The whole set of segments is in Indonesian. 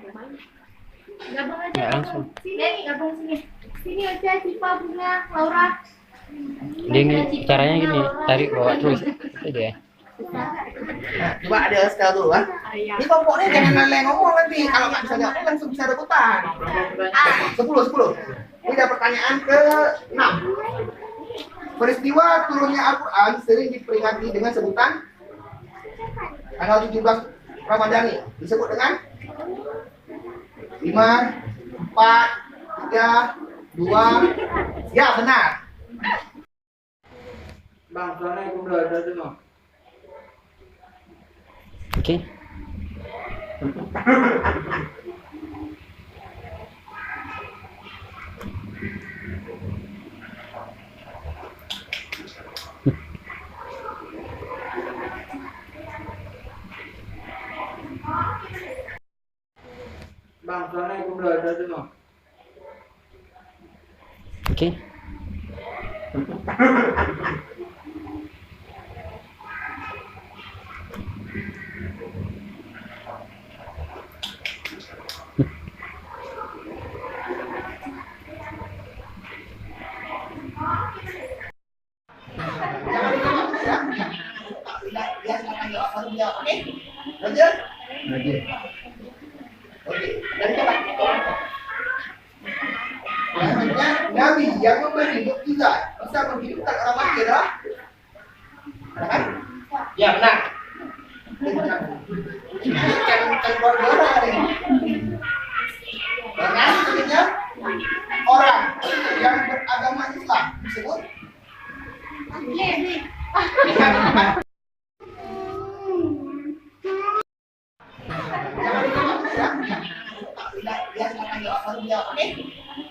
Gabung aja. Nggak langsung. Sini, gabung sini. Sini aja Cipa, Bunga, Laura. Dia caranya gini, tarik bawa terus. Itu dia. Nah, coba ada sekali dulu kan. Ini kelompoknya jangan leleng ngomong nanti. Kalau nggak bisa jawab langsung bisa rebutan. 10. Ini ada pertanyaan ke-6. Peristiwa turunnya Al-Quran sering diperingati dengan sebutan tanggal 17 Ramadhani. Disebut dengan 5, 4, 3, 2. Ya, benar. Bang, soalnya aku udah ada tuh. Oke. Bang, soalnya aku udah ada tuh. Oke. Oke. Lanjut. Oke. Dan coba. Selanjutnya, Nabi yang memberi mukjizat bisa menghidupkan orang mati adalah? Ada kan? Ya, benar. Jangan keluar ini. Dengan selanjutnya orang yang beragama Islam disebut? Oke.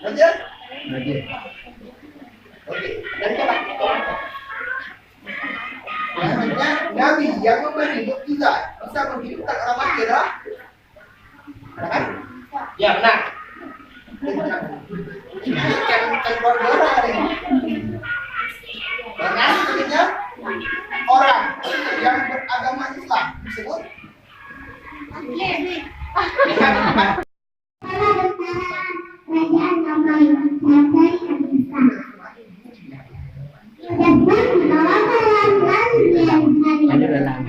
Lanjut. Oke. Dan coba. Selanjutnya, Nabi yang memberi mukjizat bisa menghidupkan orang mati adalah? Ada kan? Ya, benar. Jangan keluar ini. Dengan selanjutnya orang yang beragama Islam disebut? Lanjut dalam.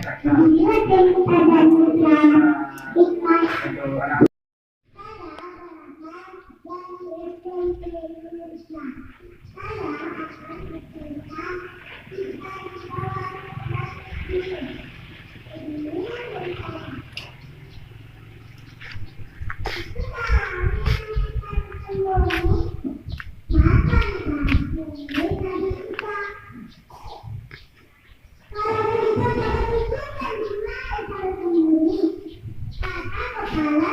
Kalau